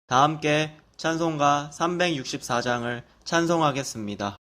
다 함께 찬송가 364장을 찬송하겠습니다.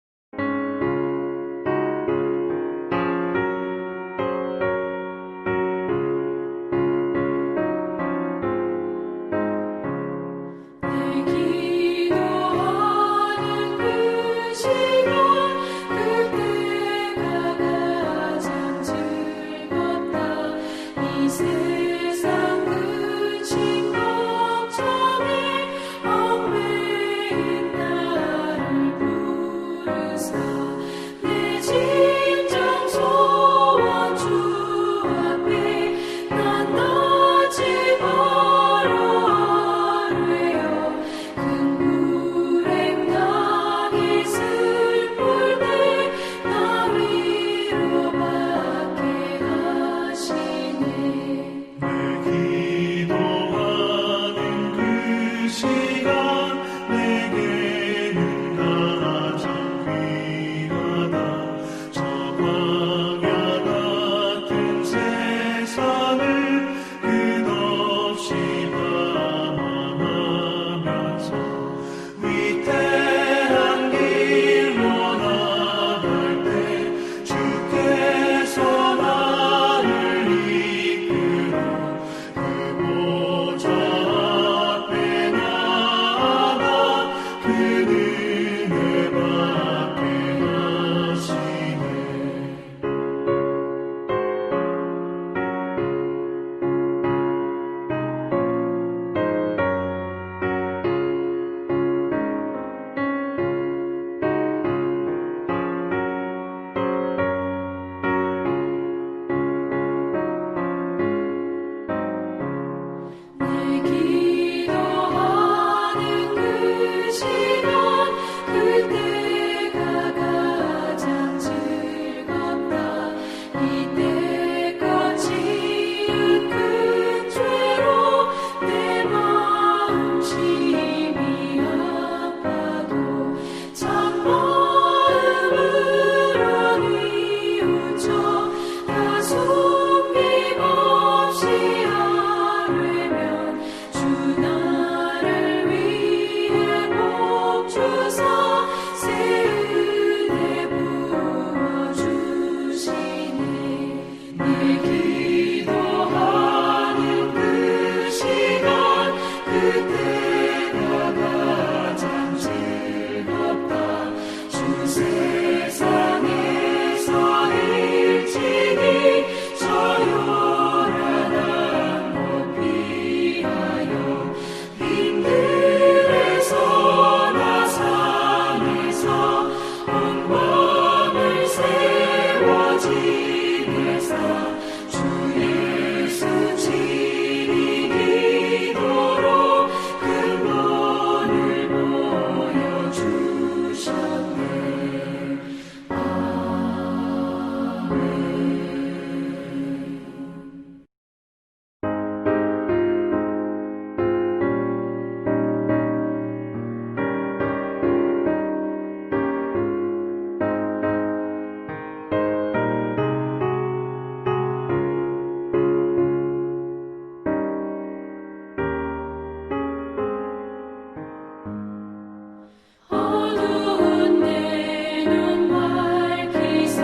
어두운 내 눈 밝히사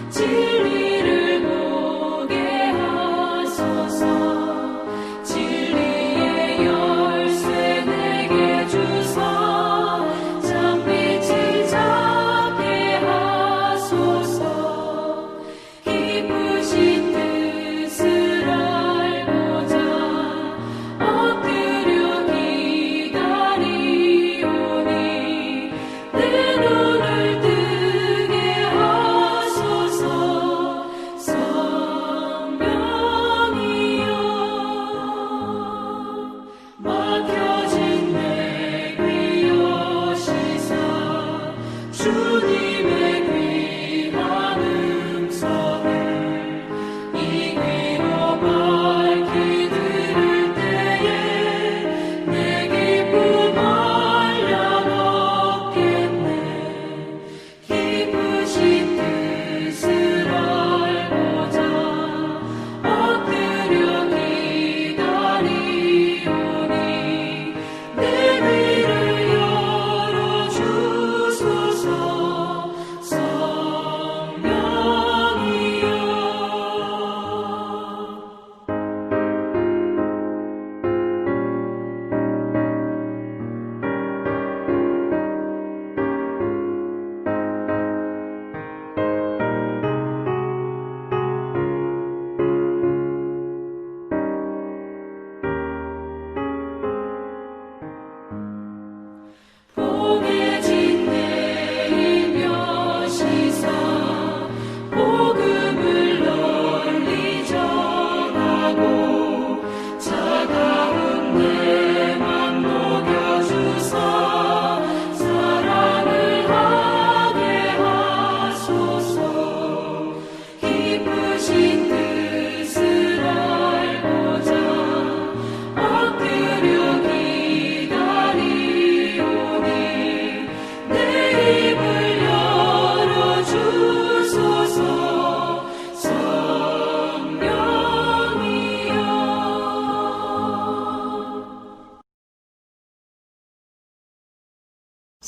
진리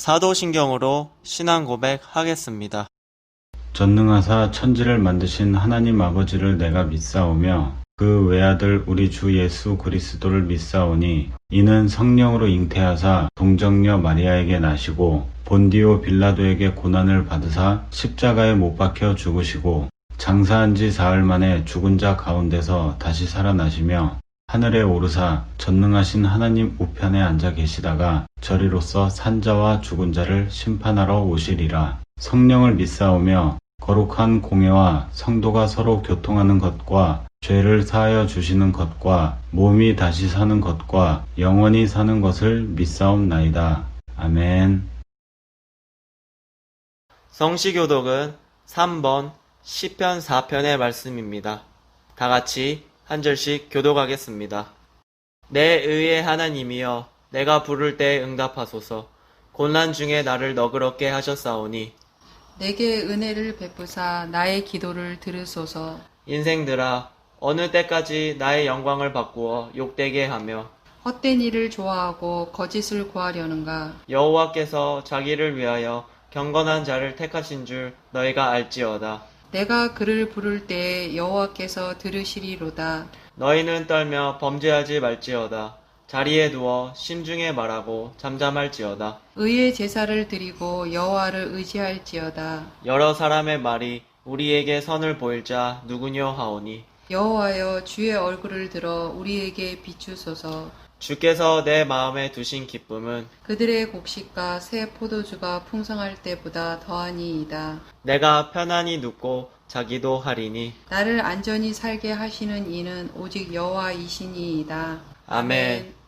사도신경으로 신앙 고백하겠습니다. 전능하사 천지를 만드신 하나님 아버지를 내가 믿사오며 그 외아들 우리 주 예수 그리스도를 믿사오니 이는 성령으로 잉태하사 동정녀 마리아에게 나시고 본디오 빌라도에게 고난을 받으사 십자가에 못 박혀 죽으시고 장사한 지 사흘 만에 죽은 자 가운데서 다시 살아나시며 하늘에 오르사 전능하신 하나님 우편에 앉아 계시다가 저리로서 산자와 죽은 자를 심판하러 오시리라. 성령을 믿사오며 거룩한 공예와 성도가 서로 교통하는 것과 죄를 사하여 주시는 것과 몸이 다시 사는 것과 영원히 사는 것을 믿사옵나이다. 아멘. 성시교독은 3번 시편 4편의 말씀입니다. 다 같이 한 절씩 교독하겠습니다. 내 의의 하나님이여, 내가 부를 때 응답하소서. 곤란 중에 나를 너그럽게 하셨사오니 내게 은혜를 베푸사 나의 기도를 들으소서. 인생들아, 어느 때까지 나의 영광을 바꾸어 욕되게 하며 헛된 일을 좋아하고 거짓을 구하려는가. 여호와께서 자기를 위하여 경건한 자를 택하신 줄 너희가 알지어다. 내가 그를 부를 때에 여호와께서 들으시리로다. 너희는 떨며 범죄하지 말지어다. 자리에 누워 심중에 말하고 잠잠할지어다. 의의 제사를 드리고 여호와를 의지할지어다. 여러 사람의 말이 우리에게 선을 보일 자 누구뇨 하오니 여호와여, 주의 얼굴을 들어 우리에게 비추소서. 주께서 내 마음에 두신 기쁨은 그들의 곡식과 새 포도주가 풍성할 때보다 더하니이다. 내가 편안히 눕고 자기도 하리니 나를 안전히 살게 하시는 이는 오직 여호와이시니이다. 아멘.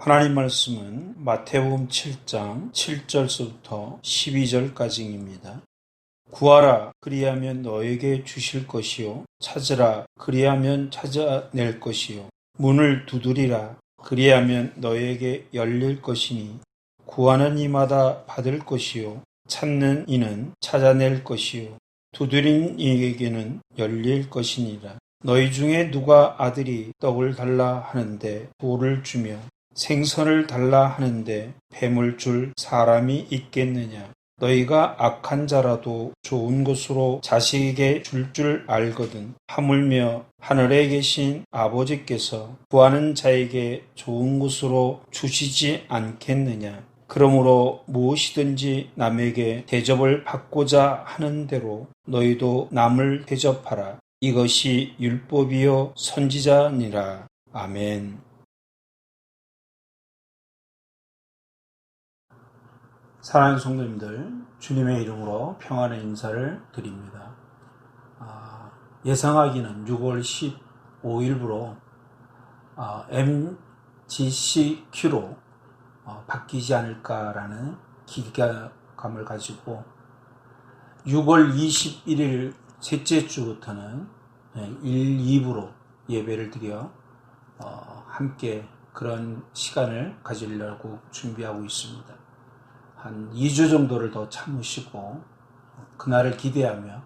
하나님 말씀은 마태복음 7장 7절서부터 12절까지입니다. 구하라 그리하면 너에게 주실 것이요 찾으라 그리하면 찾아낼 것이요 문을 두드리라 그리하면 너에게 열릴 것이니 구하는 이마다 받을 것이요 찾는 이는 찾아낼 것이요 두드린 이에게는 열릴 것이니라. 너희 중에 누가 아들이 떡을 달라 하는데 돌을 주며 생선을 달라 하는데 뱀을 줄 사람이 있겠느냐. 너희가 악한 자라도 좋은 것으로 자식에게 줄 알거든. 하물며 하늘에 계신 아버지께서 구하는 자에게 좋은 것으로 주시지 않겠느냐. 그러므로 무엇이든지 남에게 대접을 받고자 하는 대로 너희도 남을 대접하라. 이것이 율법이요 선지자니라. 아멘. 사랑하는 성도님들, 주님의 이름으로 평안의 인사를 드립니다. 예상하기는 6월 15일부로 MGCQ로 바뀌지 않을까라는 기대감을 가지고 6월 21일 셋째 주부터는 1, 2부로 예배를 드려 함께 그런 시간을 가지려고 준비하고 있습니다. 한 2주 정도를 더 참으시고 그날을 기대하며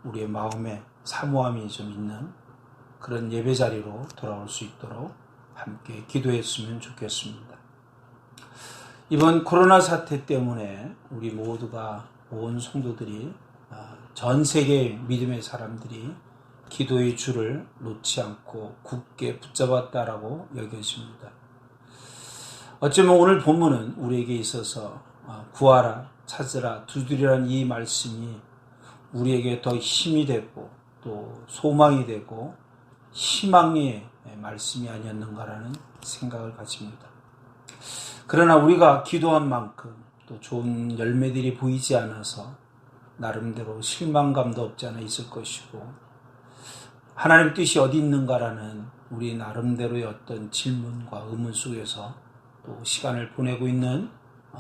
우리의 마음에 사모함이 좀 있는 그런 예배 자리로 돌아올 수 있도록 함께 기도했으면 좋겠습니다. 이번 코로나 사태 때문에 우리 모두가 온 성도들이 전 세계의 믿음의 사람들이 기도의 줄을 놓지 않고 굳게 붙잡았다라고 여겨집니다. 어쩌면 오늘 본문은 우리에게 있어서 구하라, 찾으라, 두드리라는 이 말씀이 우리에게 더 힘이 되고 또 소망이 되고 희망의 말씀이 아니었는가라는 생각을 가집니다. 그러나 우리가 기도한 만큼 또 좋은 열매들이 보이지 않아서 나름대로 실망감도 없지 않아 있을 것이고 하나님 뜻이 어디 있는가라는 우리 나름대로의 어떤 질문과 의문 속에서 또 시간을 보내고 있는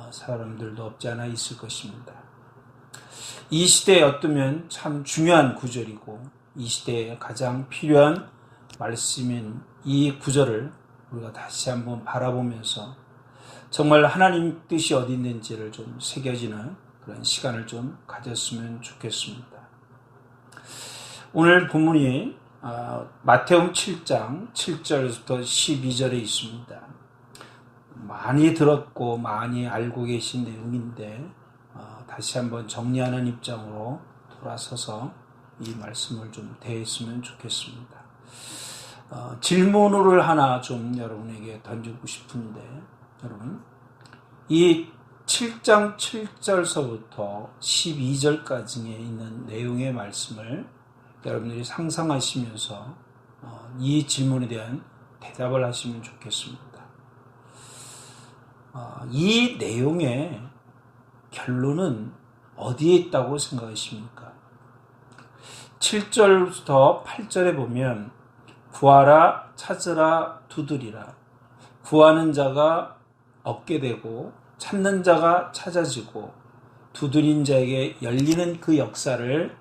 사람들도 없지 않아 있을 것입니다. 이 시대에 어쩌면 참 중요한 구절이고 이 시대에 가장 필요한 말씀인 이 구절을 우리가 다시 한번 바라보면서 정말 하나님 뜻이 어디 있는지를 좀 새겨지는 그런 시간을 좀 가졌으면 좋겠습니다. 오늘 본문이 마태복음 7장 7절부터 12절에 있습니다. 많이 들었고 많이 알고 계신 내용인데 다시 한번 정리하는 입장으로 돌아서서 이 말씀을 좀 대했으면 좋겠습니다. 질문을 하나 좀 여러분에게 던지고 싶은데 여러분 이 7장 7절서부터 12절까지에 있는 내용의 말씀을 여러분들이 상상하시면서 이 질문에 대한 대답을 하시면 좋겠습니다. 이 내용의 결론은 어디에 있다고 생각하십니까? 7절부터 8절에 보면 구하라, 찾으라, 두드리라. 구하는 자가 얻게 되고 찾는 자가 찾아지고 두드린 자에게 열리는 그 역사를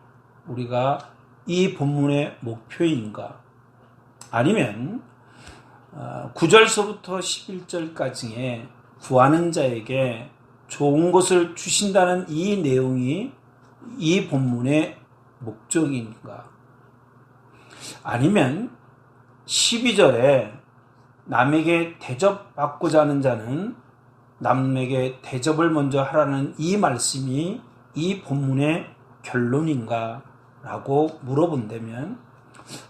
우리가 이 본문의 목표인가? 아니면 9절서부터 11절까지의 구하는 자에게 좋은 것을 주신다는 이 내용이 이 본문의 목적인가? 아니면 12절에 남에게 대접받고자 하는 자는 남에게 대접을 먼저 하라는 이 말씀이 이 본문의 결론인가? 라고 물어본다면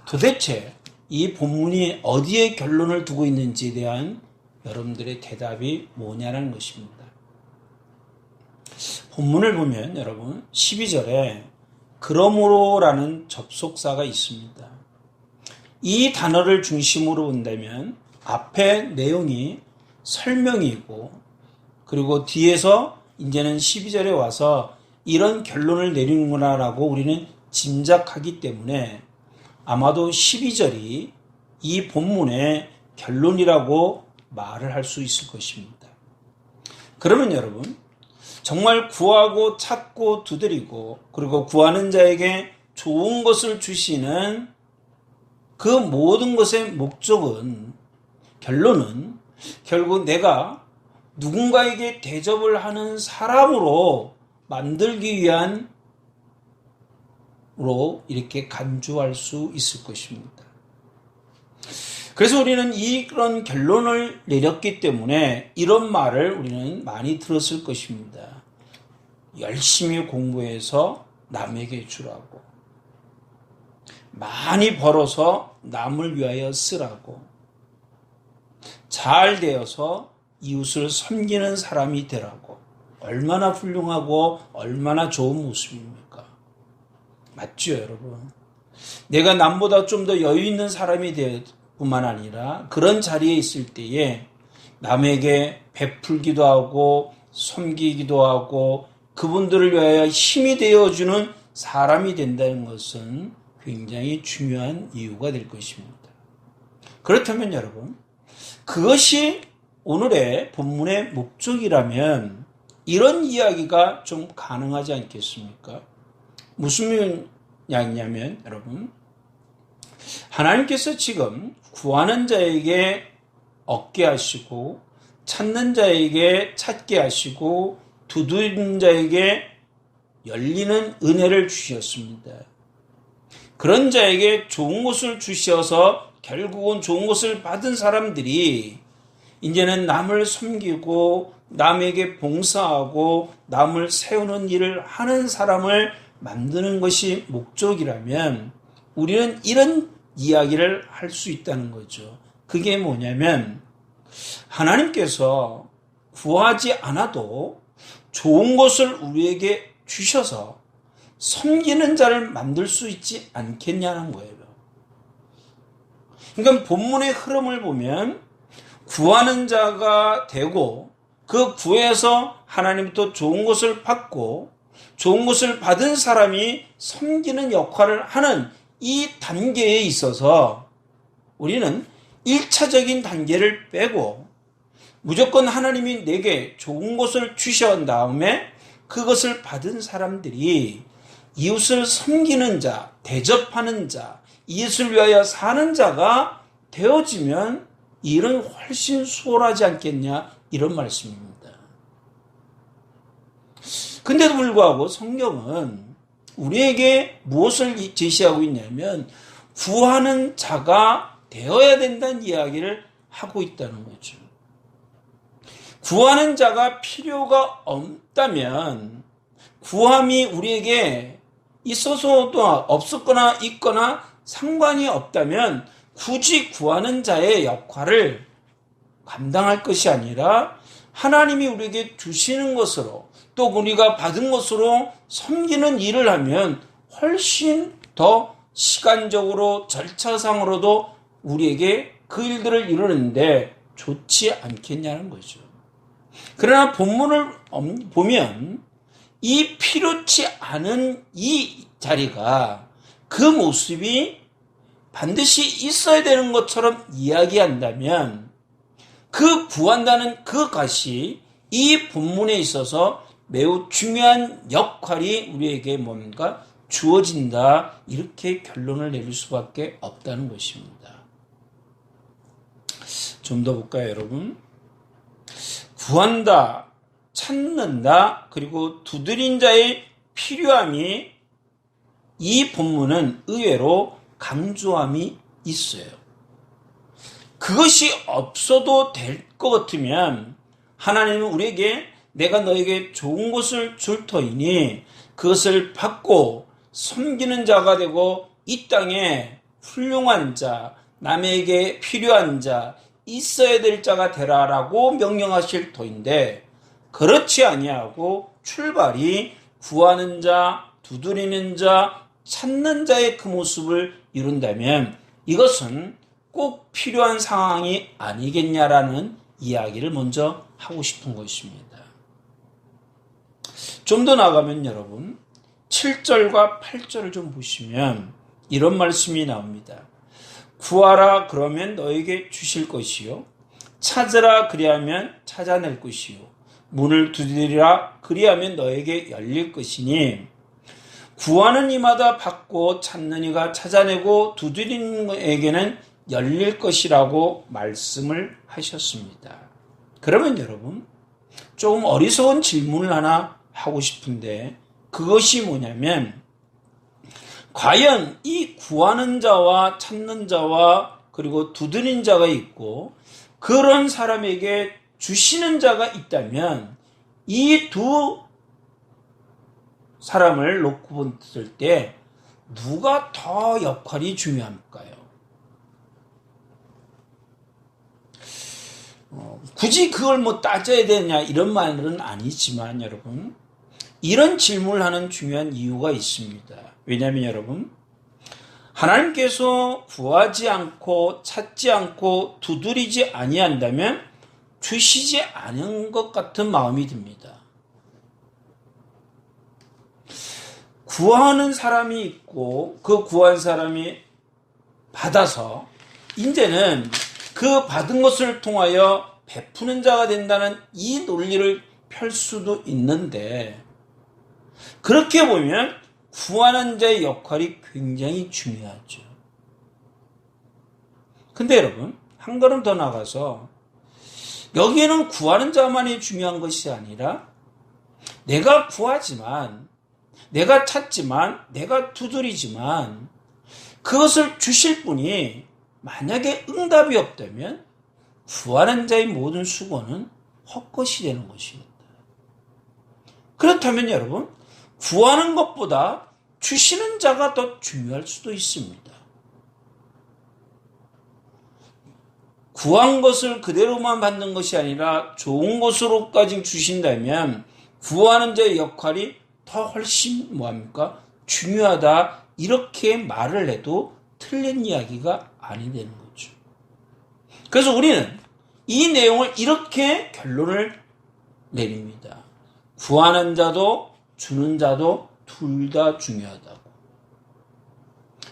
도대체 이 본문이 어디에 결론을 두고 있는지에 대한 여러분들의 대답이 뭐냐는 것입니다. 본문을 보면 여러분 12절에 그러므로라는 접속사가 있습니다. 이 단어를 중심으로 본다면 앞에 내용이 설명이고 그리고 뒤에서 이제는 12절에 와서 이런 결론을 내리는구나라고 우리는 짐작하기 때문에 아마도 12절이 이 본문의 결론이라고 말을 할 수 있을 것입니다. 그러면 여러분, 정말 구하고 찾고 두드리고 그리고 구하는 자에게 좋은 것을 주시는 그 모든 것의 목적은, 결론은 결국 내가 누군가에게 대접을 하는 사람으로 만들기 위한 로 이렇게 간주할 수 있을 것입니다. 그래서 우리는 이런 결론을 내렸기 때문에 이런 말을 우리는 많이 들었을 것입니다. 열심히 공부해서 남에게 주라고, 많이 벌어서 남을 위하여 쓰라고, 잘 되어서 이웃을 섬기는 사람이 되라고. 얼마나 훌륭하고 얼마나 좋은 모습입니까? 맞죠, 여러분? 내가 남보다 좀 더 여유 있는 사람이 될 뿐만 아니라 그런 자리에 있을 때에 남에게 베풀기도 하고 섬기기도 하고 그분들을 위하여 힘이 되어주는 사람이 된다는 것은 굉장히 중요한 이유가 될 것입니다. 그렇다면 여러분, 그것이 오늘의 본문의 목적이라면 이런 이야기가 좀 가능하지 않겠습니까? 무슨 이야기냐면 여러분, 하나님께서 지금 구하는 자에게 얻게 하시고 찾는 자에게 찾게 하시고 두드리는 자에게 열리는 은혜를 주셨습니다. 그런 자에게 좋은 것을 주셔서 결국은 좋은 것을 받은 사람들이 이제는 남을 섬기고 남에게 봉사하고 남을 세우는 일을 하는 사람을 만드는 것이 목적이라면 우리는 이런 이야기를 할 수 있다는 거죠. 그게 뭐냐면 하나님께서 구하지 않아도 좋은 것을 우리에게 주셔서 섬기는 자를 만들 수 있지 않겠냐는 거예요. 그러니까 본문의 흐름을 보면 구하는 자가 되고 그 구해서 하나님부터 좋은 것을 받고 좋은 것을 받은 사람이 섬기는 역할을 하는 이 단계에 있어서 우리는 1차적인 단계를 빼고 무조건 하나님이 내게 좋은 것을 주신 다음에 그것을 받은 사람들이 이웃을 섬기는 자, 대접하는 자, 이웃을 위하여 사는 자가 되어지면 일은 훨씬 수월하지 않겠냐, 이런 말씀입니다. 근데도 불구하고 성경은 우리에게 무엇을 제시하고 있냐면 구하는 자가 되어야 된다는 이야기를 하고 있다는 거죠. 구하는 자가 필요가 없다면 구함이 우리에게 있어서도 없었거나 있거나 상관이 없다면 굳이 구하는 자의 역할을 감당할 것이 아니라 하나님이 우리에게 주시는 것으로 또 우리가 받은 것으로 섬기는 일을 하면 훨씬 더 시간적으로 절차상으로도 우리에게 그 일들을 이루는데 좋지 않겠냐는 거죠. 그러나 본문을 보면 이 필요치 않은 이 자리가 그 모습이 반드시 있어야 되는 것처럼 이야기한다면 그 구한다는 그 것이 이 본문에 있어서 매우 중요한 역할이 우리에게 뭔가 주어진다, 이렇게 결론을 내릴 수밖에 없다는 것입니다. 좀 더 볼까요, 여러분? 구한다, 찾는다, 그리고 두드린 자의 필요함이 이 본문은 의외로 강조함이 있어요. 그것이 없어도 될 것 같으면 하나님은 우리에게 내가 너에게 좋은 것을 줄 터이니 그것을 받고 섬기는 자가 되고 이 땅에 훌륭한 자, 남에게 필요한 자, 있어야 될 자가 되라라고 명령하실 터인데 그렇지 아니하고 출발이 구하는 자, 두드리는 자, 찾는 자의 그 모습을 이룬다면 이것은 꼭 필요한 상황이 아니겠냐라는 이야기를 먼저 하고 싶은 것입니다. 좀 더 나가면 여러분 7절과 8절을 좀 보시면 이런 말씀이 나옵니다. 구하라 그러면 너에게 주실 것이요 찾으라 그리하면 찾아낼 것이요 문을 두드리라 그리하면 너에게 열릴 것이니 구하는 이마다 받고 찾는 이가 찾아내고 두드리는 이에게는 열릴 것이라고 말씀을 하셨습니다. 그러면 여러분 조금 어리석은 질문을 하나 하고 싶은데 그것이 뭐냐면 과연 이 구하는 자와 찾는 자와 그리고 두드리는 자가 있고 그런 사람에게 주시는 자가 있다면 이 두 사람을 놓고 봤을 때 누가 더 역할이 중요할까요? 굳이 그걸 뭐 따져야 되냐 이런 말은 아니지만 여러분 이런 질문을 하는 중요한 이유가 있습니다. 왜냐하면 여러분 하나님께서 구하지 않고 찾지 않고 두드리지 아니한다면 주시지 않은 것 같은 마음이 듭니다. 구하는 사람이 있고 그 구한 사람이 받아서 이제는 그 받은 것을 통하여 베푸는 자가 된다는 이 논리를 펼 수도 있는데 그렇게 보면 구하는 자의 역할이 굉장히 중요하죠. 근데 여러분 한 걸음 더 나가서 여기에는 구하는 자만이 중요한 것이 아니라 내가 구하지만 내가 찾지만 내가 두드리지만 그것을 주실 분이 만약에 응답이 없다면 구하는 자의 모든 수고는 헛것이 되는 것입니다. 그렇다면 여러분 구하는 것보다 주시는 자가 더 중요할 수도 있습니다. 구한 것을 그대로만 받는 것이 아니라 좋은 것으로까지 주신다면 구하는 자의 역할이 더 훨씬 뭐합니까? 중요하다 이렇게 말을 해도 틀린 이야기가 아니 되는 거죠. 그래서 우리는 이 내용을 이렇게 결론을 내립니다. 구하는 자도 주는 자도 둘 다 중요하다고.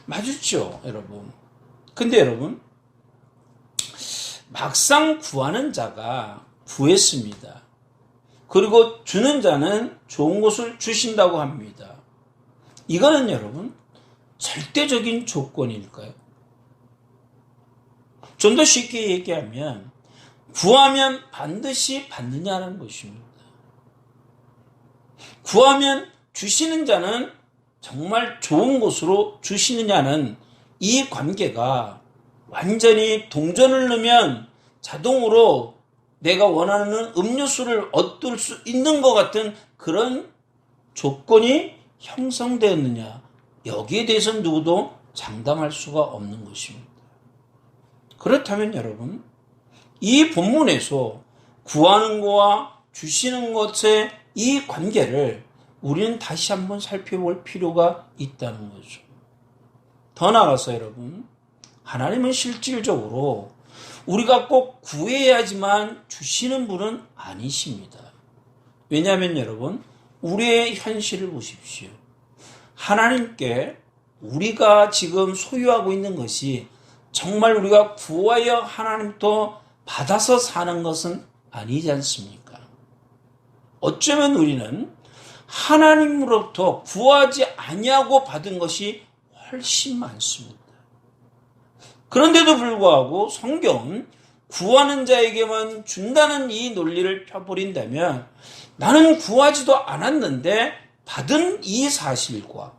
맞죠, 여러분? 근데 여러분, 막상 구하는 자가 구했습니다. 그리고 주는 자는 좋은 것을 주신다고 합니다. 이거는 여러분, 절대적인 조건일까요? 좀 더 쉽게 얘기하면, 구하면 반드시 받느냐는 것입니다. 구하면 주시는 자는 정말 좋은 곳으로 주시느냐는 이 관계가 완전히 동전을 넣으면 자동으로 내가 원하는 음료수를 얻을 수 있는 것 같은 그런 조건이 형성되었느냐 여기에 대해서는 누구도 장담할 수가 없는 것입니다. 그렇다면 여러분 이 본문에서 구하는 것과 주시는 것의 이 관계를 우리는 다시 한번 살펴볼 필요가 있다는 거죠. 더 나아가서 여러분 하나님은 실질적으로 우리가 꼭 구해야지만 주시는 분은 아니십니다. 왜냐하면 여러분 우리의 현실을 보십시오. 하나님께 우리가 지금 소유하고 있는 것이 정말 우리가 구하여 하나님부터 받아서 사는 것은 아니지 않습니까? 어쩌면 우리는 하나님으로부터 구하지 아니하고 받은 것이 훨씬 많습니다. 그런데도 불구하고 성경은 구하는 자에게만 준다는 이 논리를 펴버린다면 나는 구하지도 않았는데 받은 이 사실과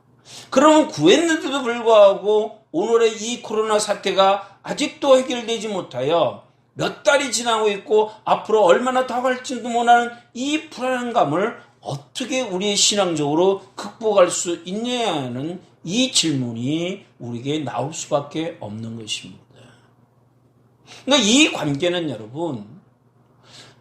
그러면 구했는데도 불구하고 오늘의 이 코로나 사태가 아직도 해결되지 못하여 몇 달이 지나고 있고 앞으로 얼마나 더 갈지도 모르는 이 불안감을 어떻게 우리의 신앙적으로 극복할 수 있냐는 이 질문이 우리에게 나올 수밖에 없는 것입니다. 그러니까 이 관계는 여러분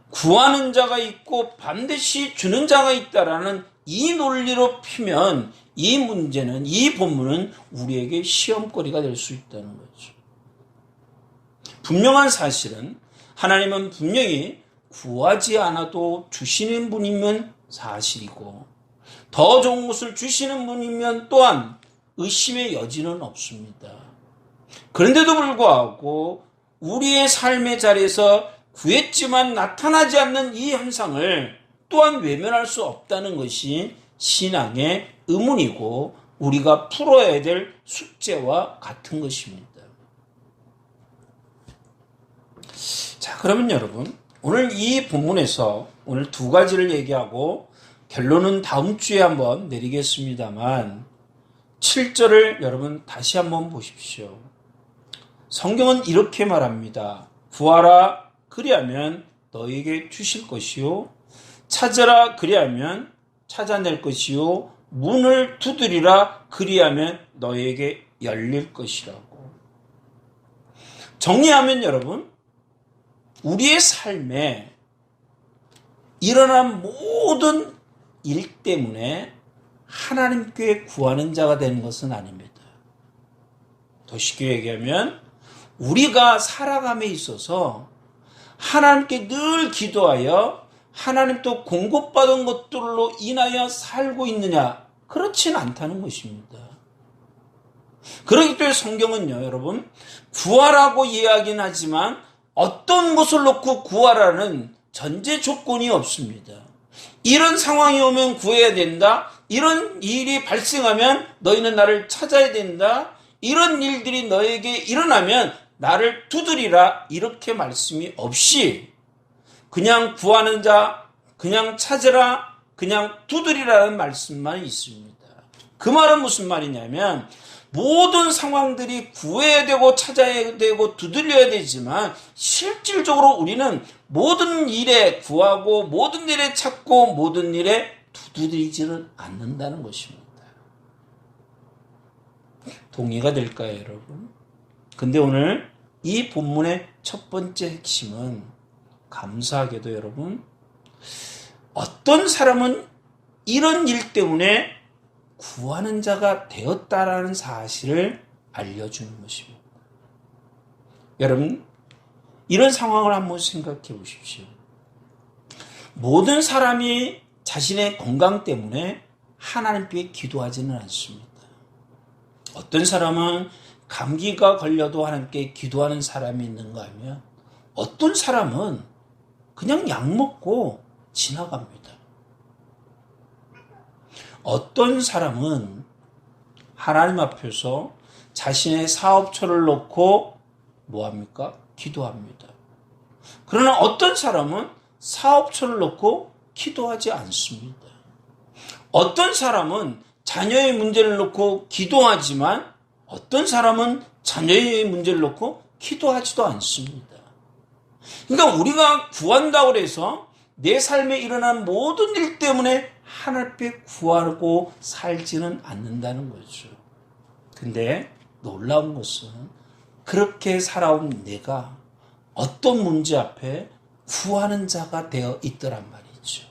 구하는 자가 있고 반드시 주는 자가 있다라는 이 논리로 피면 이 문제는 이 본문은 우리에게 시험거리가 될 수 있다는 거죠. 분명한 사실은 하나님은 분명히 구하지 않아도 주시는 분이면 사실이고 더 좋은 것을 주시는 분이면 또한 의심의 여지는 없습니다. 그런데도 불구하고 우리의 삶의 자리에서 구했지만 나타나지 않는 이 현상을 또한 외면할 수 없다는 것이 신앙의 의문이고 우리가 풀어야 될 숙제와 같은 것입니다. 자, 그러면 여러분, 오늘 이 본문에서 오늘 두 가지를 얘기하고 결론은 다음 주에 한번 내리겠습니다만 7절을 여러분 다시 한번 보십시오. 성경은 이렇게 말합니다. 구하라 그리하면 너에게 주실 것이요 찾으라 그리하면 찾아낼 것이요 문을 두드리라 그리하면 너에게 열릴 것이라고. 정리하면 여러분, 우리의 삶에 일어난 모든 일 때문에 하나님께 구하는 자가 되는 것은 아닙니다. 더 쉽게 얘기하면 우리가 살아감에 있어서 하나님께 늘 기도하여 하나님 또 공급받은 것들로 인하여 살고 있느냐? 그렇진 않다는 것입니다. 그렇기 때문에 성경은요, 여러분, 구하라고 이야기는 하지만 어떤 것을 놓고 구하라는 전제 조건이 없습니다. 이런 상황이 오면 구해야 된다. 이런 일이 발생하면 너희는 나를 찾아야 된다. 이런 일들이 너에게 일어나면 나를 두드리라. 이렇게 말씀이 없이 그냥 구하는 자, 그냥 찾으라, 그냥 두드리라는 말씀만 있습니다. 그 말은 무슨 말이냐면 모든 상황들이 구해야 되고 찾아야 되고 두드려야 되지만 실질적으로 우리는 모든 일에 구하고 모든 일에 찾고 모든 일에 두드리지는 않는다는 것입니다. 동의가 될까요, 여러분? 근데 오늘 이 본문의 첫 번째 핵심은 감사하게도 여러분, 어떤 사람은 이런 일 때문에 구하는 자가 되었다라는 사실을 알려주는 것입니다. 여러분, 이런 상황을 한번 생각해 보십시오. 모든 사람이 자신의 건강 때문에 하나님께 기도하지는 않습니다. 어떤 사람은 감기가 걸려도 하나님께 기도하는 사람이 있는가 하면 어떤 사람은 그냥 약 먹고 지나갑니다. 어떤 사람은 하나님 앞에서 자신의 사업처를 놓고 뭐합니까? 기도합니다. 그러나 어떤 사람은 사업처를 놓고 기도하지 않습니다. 어떤 사람은 자녀의 문제를 놓고 기도하지만 어떤 사람은 자녀의 문제를 놓고 기도하지도 않습니다. 그러니까 우리가 구한다고 해서 내 삶에 일어난 모든 일 때문에 하나님 앞에 구하고 살지는 않는다는 거죠. 근데 놀라운 것은 그렇게 살아온 내가 어떤 문제 앞에 구하는 자가 되어 있더란 말이죠.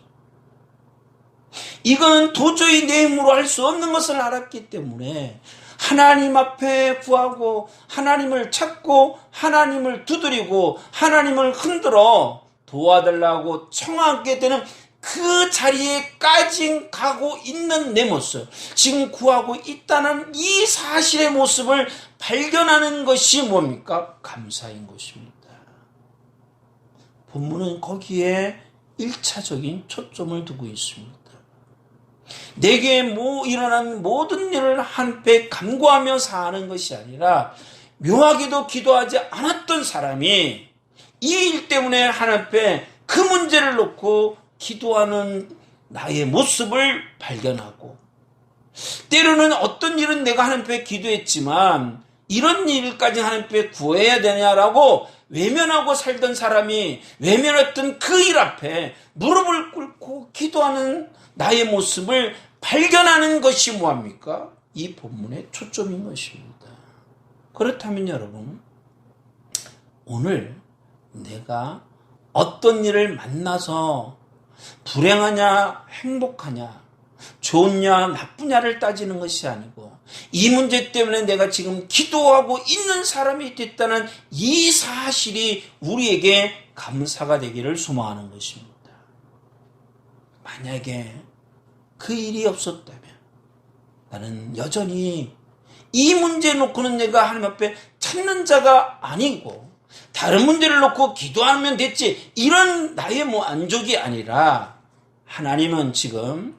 이거는 도저히 내 힘으로 할 수 없는 것을 알았기 때문에 하나님 앞에 구하고 하나님을 찾고 하나님을 두드리고 하나님을 흔들어 도와달라고 청하게 되는 그 자리에까지 가고 있는 내 모습, 지금 구하고 있다는 이 사실의 모습을 발견하는 것이 뭡니까? 감사인 것입니다. 본문은 거기에 1차적인 초점을 두고 있습니다. 내게 일어난 모든 일을 한패 간구하며 사는 것이 아니라 묘하게도 기도하지 않았던 사람이 이 일 때문에 하나님 앞에 그 문제를 놓고 기도하는 나의 모습을 발견하고, 때로는 어떤 일은 내가 하나님 앞에 기도했지만 이런 일까지 하나님 앞에 구해야 되냐라고 외면하고 살던 사람이 외면했던 그 일 앞에 무릎을 꿇고 기도하는 나의 모습을 발견하는 것이 뭐합니까? 이 본문의 초점인 것입니다. 그렇다면 여러분, 오늘 내가 어떤 일을 만나서 불행하냐 행복하냐 좋냐 나쁘냐를 따지는 것이 아니고 이 문제 때문에 내가 지금 기도하고 있는 사람이 됐다는 이 사실이 우리에게 감사가 되기를 소망하는 것입니다. 만약에 그 일이 없었다면 나는 여전히 이 문제 놓고는 내가 하나님 앞에 찾는 자가 아니고 다른 문제를 놓고 기도하면 됐지, 이런 나의 만족이 아니라 하나님은 지금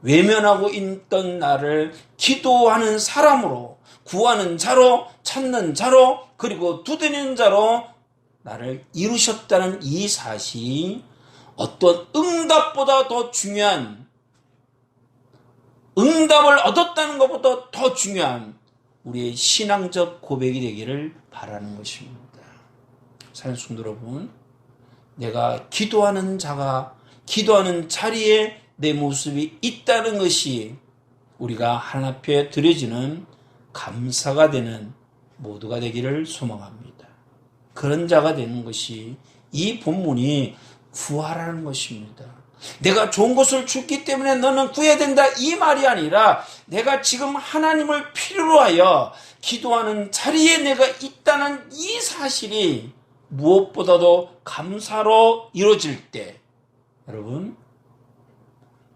외면하고 있던 나를 기도하는 사람으로, 구하는 자로, 찾는 자로, 그리고 두드리는 자로 나를 이루셨다는 이 사실이 어떤 응답보다 더 중요한, 응답을 얻었다는 것보다 더 중요한 우리의 신앙적 고백이 되기를 바라는 것입니다. 사랑하는 성도 여러분, 내가 기도하는 자가 기도하는 자리에 내 모습이 있다는 것이 우리가 하나님 앞에 드려지는 감사가 되는 모두가 되기를 소망합니다. 그런 자가 되는 것이 이 본문이 구하라는 것입니다. 내가 좋은 것을 줬기 때문에 너는 구해야 된다, 이 말이 아니라 내가 지금 하나님을 필요로 하여 기도하는 자리에 내가 있다는 이 사실이 무엇보다도 감사로 이루어질 때, 여러분,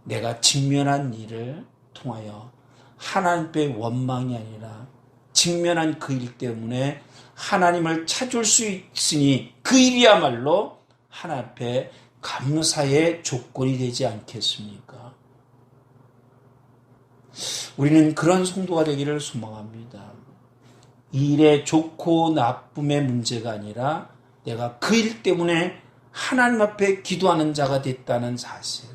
내가 직면한 일을 통하여 하나님의 원망이 아니라 직면한 그 일 때문에 하나님을 찾을 수 있으니 그 일이야말로 하나님 앞에 감사의 조건이 되지 않겠습니까? 우리는 그런 성도가 되기를 소망합니다. 이 일의 좋고 나쁨의 문제가 아니라 내가 그 일 때문에 하나님 앞에 기도하는 자가 됐다는 사실,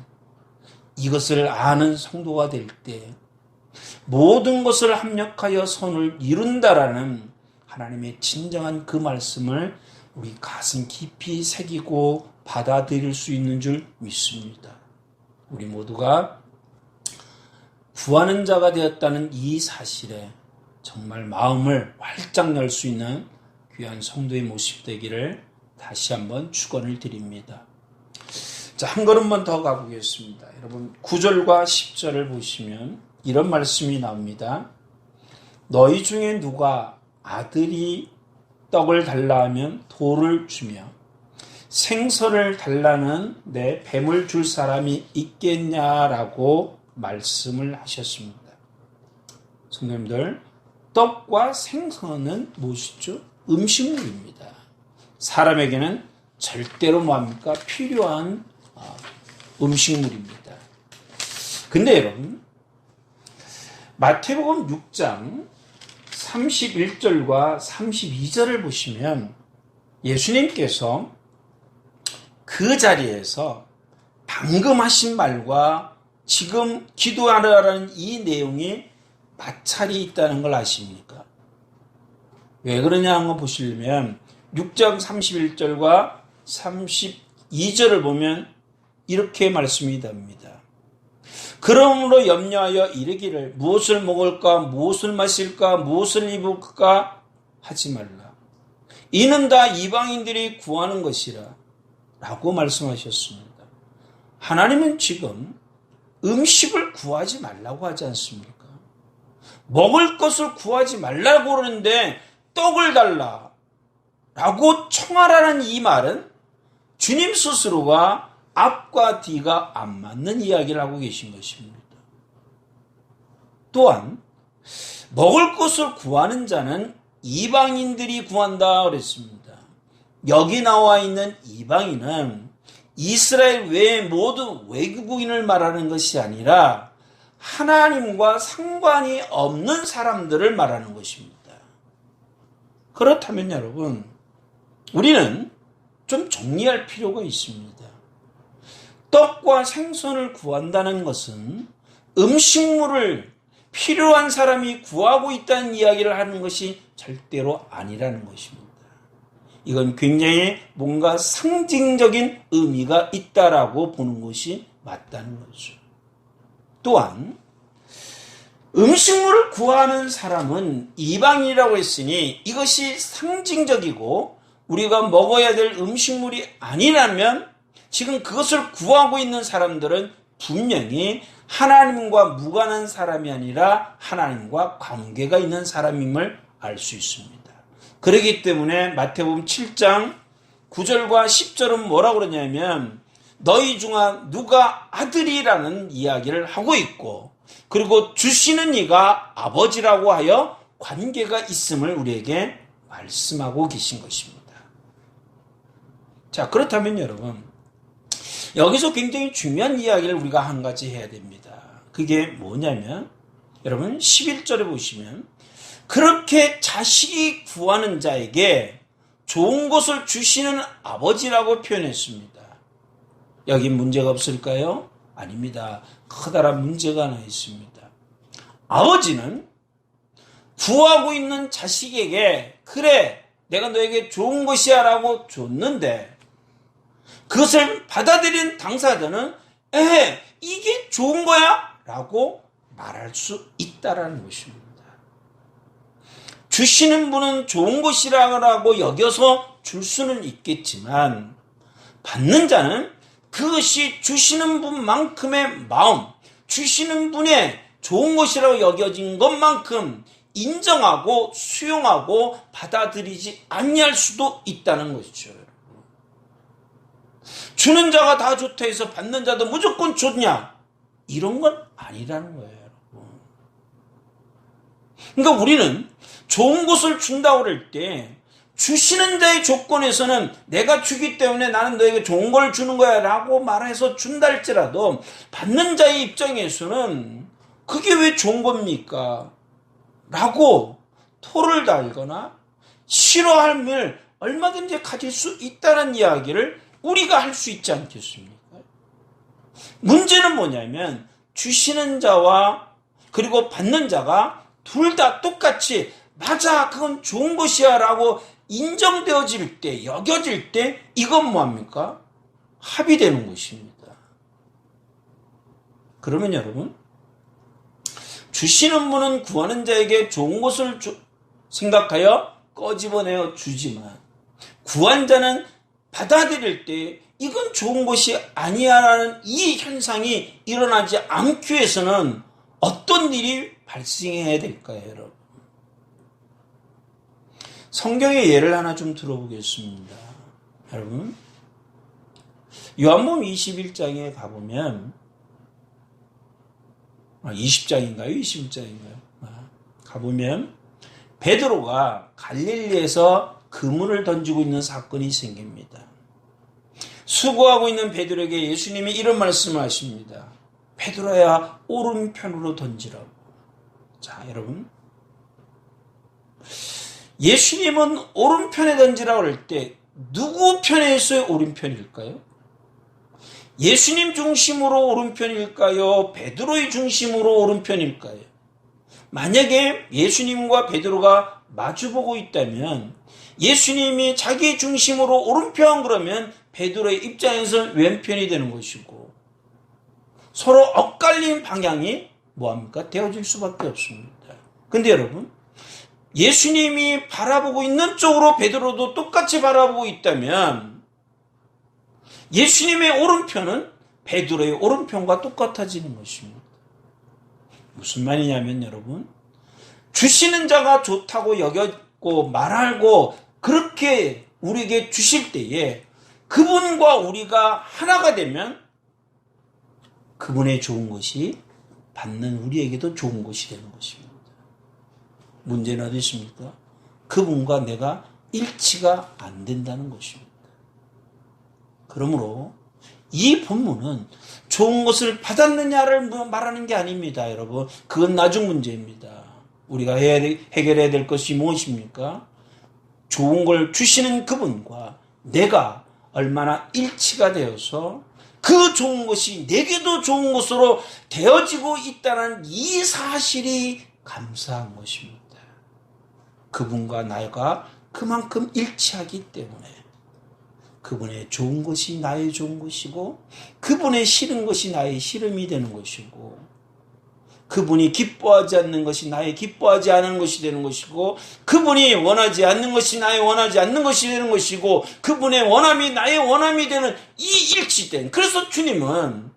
이것을 아는 성도가 될 때 모든 것을 합력하여 선을 이룬다라는 하나님의 진정한 그 말씀을 우리 가슴 깊이 새기고 받아들일 수 있는 줄 믿습니다. 우리 모두가 구하는 자가 되었다는 이 사실에 정말 마음을 활짝 열 수 있는 귀한 성도의 모습 되기를 다시 한번 축원을 드립니다. 자, 한 걸음만 더 가보겠습니다. 여러분, 9절과 10절을 보시면 이런 말씀이 나옵니다. 너희 중에 누가 아들이 떡을 달라 하면 돌을 주며 생선을 달라는 내 뱀을 줄 사람이 있겠냐라고 말씀을 하셨습니다. 성도님들, 떡과 생선은 무엇이죠? 음식물입니다. 사람에게는 절대로 뭐합니까? 필요한 음식물입니다. 근데 여러분, 마태복음 6장 31절과 32절을 보시면 예수님께서 그 자리에서 방금 하신 말과 지금 기도하라는 이 내용이 마찰이 있다는 걸 아십니까? 왜 그러냐 한번 보시려면 6장 31절과 32절을 보면 이렇게 말씀이 됩니다. 그러므로 염려하여 이르기를 무엇을 먹을까, 무엇을 마실까, 무엇을 입을까 하지 말라. 이는 다 이방인들이 구하는 것이라 라고 말씀하셨습니다. 하나님은 지금 음식을 구하지 말라고 하지 않습니까? 먹을 것을 구하지 말라고 그러는데 떡을 달라 라고 청하라는 이 말은 주님 스스로가 앞과 뒤가 안 맞는 이야기를 하고 계신 것입니다. 또한 먹을 것을 구하는 자는 이방인들이 구한다 그랬습니다. 여기 나와 있는 이방인은 이스라엘 외의 모든 외국인을 말하는 것이 아니라 하나님과 상관이 없는 사람들을 말하는 것입니다. 그렇다면 여러분, 우리는 좀 정리할 필요가 있습니다. 떡과 생선을 구한다는 것은 음식물을 필요한 사람이 구하고 있다는 이야기를 하는 것이 절대로 아니라는 것입니다. 이건 굉장히 뭔가 상징적인 의미가 있다라고 보는 것이 맞다는 거죠. 또한 음식물을 구하는 사람은 이방인이라고 했으니 이것이 상징적이고 우리가 먹어야 될 음식물이 아니라면 지금 그것을 구하고 있는 사람들은 분명히 하나님과 무관한 사람이 아니라 하나님과 관계가 있는 사람임을 알 수 있습니다. 그렇기 때문에 마태복음 7장 9절과 10절은 뭐라고 그러냐면 너희 중 누가 아들이라는 이야기를 하고 있고 그리고 주시는 이가 아버지라고 하여 관계가 있음을 우리에게 말씀하고 계신 것입니다. 자, 그렇다면 여러분, 여기서 굉장히 중요한 이야기를 우리가 한 가지 해야 됩니다. 그게 뭐냐면, 여러분 11절에 보시면 그렇게 자식이 구하는 자에게 좋은 것을 주시는 아버지라고 표현했습니다. 여기 문제가 없을까요? 아닙니다. 커다란 문제가 하나 있습니다. 아버지는 구하고 있는 자식에게 그래 내가 너에게 좋은 것이야 라고 줬는데 그것을 받아들인 당사자는 에헤 이게 좋은 거야 라고 말할 수 있다라는 것입니다. 주시는 분은 좋은 것이라고 여겨서 줄 수는 있겠지만 받는 자는 그것이 주시는 분만큼의 마음, 주시는 분의 좋은 것이라고 여겨진 것만큼 인정하고 수용하고 받아들이지 아니할 수도 있다는 것이죠. 주는 자가 다 좋다 해서 받는 자도 무조건 좋냐? 이런 건 아니라는 거예요, 여러분. 그러니까 우리는 좋은 것을 준다고 그럴 때 주시는 자의 조건에서는 내가 주기 때문에 나는 너에게 좋은 걸 주는 거야 라고 말해서 준다 할지라도 받는 자의 입장에서는 그게 왜 좋은 겁니까? 라고 토를 달거나 싫어함을 얼마든지 가질 수 있다는 이야기를 우리가 할 수 있지 않겠습니까? 문제는 뭐냐면 주시는 자와 그리고 받는 자가 둘 다 똑같이 맞아 그건 좋은 것이야 라고 인정되어질 때 여겨질 때 이건 뭐합니까? 합의되는 것입니다. 그러면 여러분 주시는 분은 구하는 자에게 좋은 것을 생각하여 꺼집어내어 주지만 구한 자는 받아들일 때 이건 좋은 것이 아니야라는 이 현상이 일어나지 않기 위해서는 어떤 일이 발생해야 될까요, 여러분? 성경의 예를 하나 좀 들어보겠습니다. 여러분, 요한복음 21장에 가보면 20장인가요? 21장인가요? 가보면 베드로가 갈릴리에서 그물을 던지고 있는 사건이 생깁니다. 수고하고 있는 베드로에게 예수님이 이런 말씀을 하십니다. 베드로야 오른편으로 던지라고. 자, 여러분, 예수님은 오른편에 던지라고 할 때 누구 편에 있어야 오른편일까요? 예수님 중심으로 오른편일까요? 베드로의 중심으로 오른편일까요? 만약에 예수님과 베드로가 마주보고 있다면 예수님이 자기 중심으로 오른편 그러면 베드로의 입장에서 왼편이 되는 것이고 서로 엇갈린 방향이 뭐합니까? 되어질 수밖에 없습니다. 근데 여러분 예수님이 바라보고 있는 쪽으로 베드로도 똑같이 바라보고 있다면 예수님의 오른편은 베드로의 오른편과 똑같아지는 것입니다. 무슨 말이냐면 여러분 주시는 자가 좋다고 여겼고 말하고 그렇게 우리에게 주실 때에 그분과 우리가 하나가 되면 그분의 좋은 것이 받는 우리에게도 좋은 것이 되는 것입니다. 문제는 어디 있습니까? 그분과 내가 일치가 안 된다는 것입니다. 그러므로 이 본문은 좋은 것을 받았느냐를 말하는 게 아닙니다, 여러분. 그건 나중 문제입니다. 우리가 해결해야 될 것이 무엇입니까? 좋은 걸 주시는 그분과 내가 얼마나 일치가 되어서 그 좋은 것이 내게도 좋은 것으로 되어지고 있다는 이 사실이 감사한 것입니다. 그분과 나가 그만큼 일치하기 때문에 그분의 좋은 것이 나의 좋은 것이고 그분의 싫은 것이 나의 싫음이 되는 것이고 그분이 기뻐하지 않는 것이 나의 기뻐하지 않은 것이 되는 것이고 그분이 원하지 않는 것이 나의 원하지 않는 것이 되는 것이고 그분의 원함이 나의 원함이 되는 이 일치된 그래서 주님은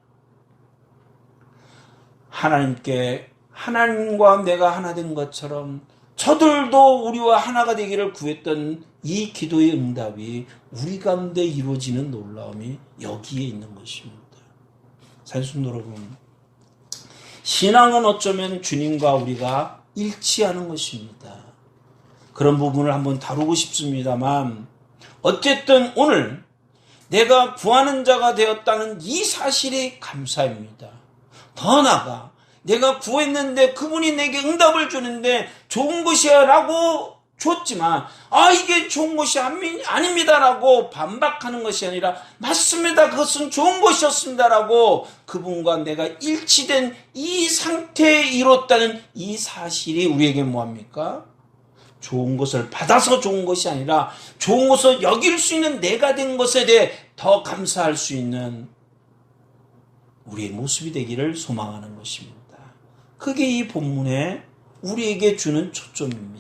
하나님과 내가 하나 된 것처럼 저들도 우리와 하나가 되기를 구했던 이 기도의 응답이 우리 가운데 이루어지는 놀라움이 여기에 있는 것입니다. 산순 여러분, 신앙은 어쩌면 주님과 우리가 일치하는 것입니다. 그런 부분을 한번 다루고 싶습니다만 어쨌든 오늘 내가 구하는 자가 되었다는 이 사실이 감사입니다. 더 나아가 내가 구했는데 그분이 내게 응답을 주는데 좋은 것이야 라고 줬지만 이게 좋은 것이 아닙니다 라고 반박하는 것이 아니라 맞습니다, 그것은 좋은 것이었습니다 라고 그분과 내가 일치된 이 상태에 이뤘다는 이 사실이 우리에게 뭐합니까? 좋은 것을 받아서 좋은 것이 아니라 좋은 것을 여길 수 있는 내가 된 것에 대해 더 감사할 수 있는 우리의 모습이 되기를 소망하는 것입니다. 그게 이 본문에 우리에게 주는 초점입니다.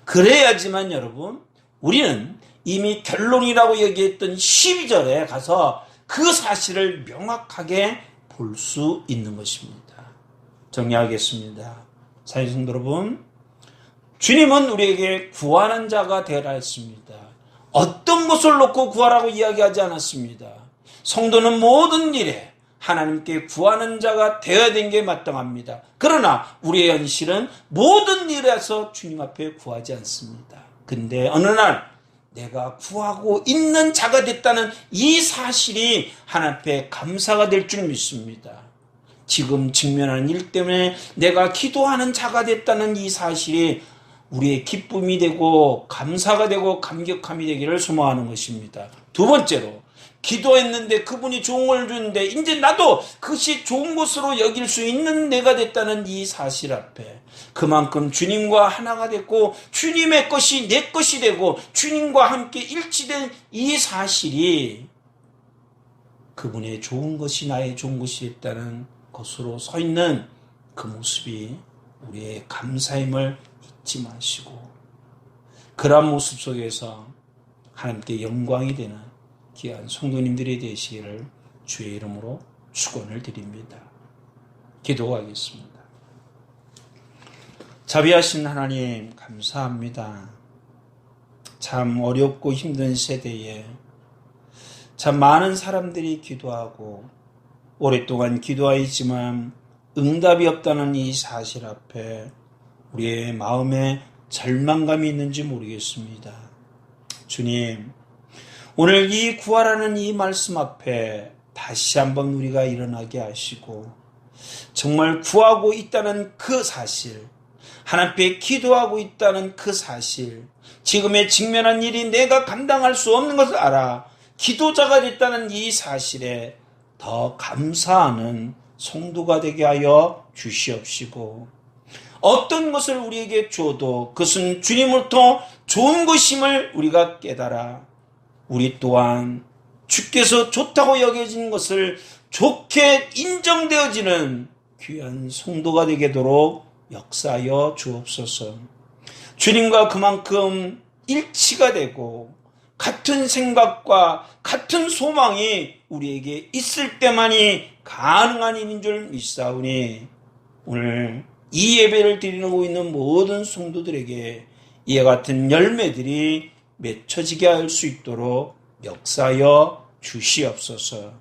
그래야지만 여러분, 우리는 이미 결론이라고 얘기했던 12절에 가서 그 사실을 명확하게 볼 수 있는 것입니다. 정리하겠습니다. 사랑하는 여러분, 주님은 우리에게 구하는 자가 되라 했습니다. 어떤 것을 놓고 구하라고 이야기하지 않았습니다. 성도는 모든 일에 하나님께 구하는 자가 되어야 되는 게 마땅합니다. 그러나 우리의 현실은 모든 일에서 주님 앞에 구하지 않습니다. 근데 어느 날 내가 구하고 있는 자가 됐다는 이 사실이 하나님 앞에 감사가 될 줄 믿습니다. 지금 직면하는 일 때문에 내가 기도하는 자가 됐다는 이 사실이 우리의 기쁨이 되고 감사가 되고 감격함이 되기를 소망하는 것입니다. 두 번째로, 기도했는데 그분이 좋은 걸 주는데 이제 나도 그것이 좋은 것으로 여길 수 있는 내가 됐다는 이 사실 앞에 그만큼 주님과 하나가 됐고 주님의 것이 내 것이 되고 주님과 함께 일치된 이 사실이 그분의 좋은 것이 나의 좋은 것이 됐다는 것으로 서 있는 그 모습이 우리의 감사임을 잊지 마시고, 그러한 모습 속에서 하나님께 영광이 되는 귀한 성도님들이 되시기를 주의 이름으로 축원을 드립니다. 기도하겠습니다. 자비하신 하나님, 감사합니다. 참 어렵고 힘든 세대에 참 많은 사람들이 기도하고 오랫동안 기도하였지만 응답이 없다는 이 사실 앞에 우리의 마음에 절망감이 있는지 모르겠습니다. 주님, 오늘 이 구하라는 이 말씀 앞에 다시 한번 우리가 일어나게 하시고 정말 구하고 있다는 그 사실, 하나님 앞에 기도하고 있다는 그 사실, 지금의 직면한 일이 내가 감당할 수 없는 것을 알아 기도자가 됐다는 이 사실에 더 감사하는 성도가 되게 하여 주시옵시고, 어떤 것을 우리에게 줘도 그것은 주님으로부터 좋은 것임을 우리가 깨달아 우리 또한 주께서 좋다고 여겨진 것을 좋게 인정되어지는 귀한 성도가 되도록 역사하여 주옵소서. 주님과 그만큼 일치가 되고 같은 생각과 같은 소망이 우리에게 있을 때만이 가능한 일인 줄 믿사오니 오늘 이 예배를 드리고 있는 모든 성도들에게 이와 같은 열매들이 맺혀지게 할 수 있도록 역사하여 주시옵소서.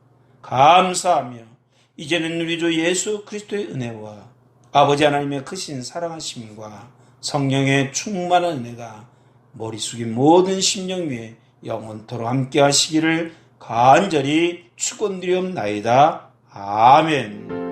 감사하며 이제는 우리 주 예수 그리스도의 은혜와 아버지 하나님의 크신 사랑하심과 성령의 충만한 은혜가 머리 숙인 모든 심령 위에 영원토록 함께 하시기를 간절히 축원드리옵나이다. 아멘.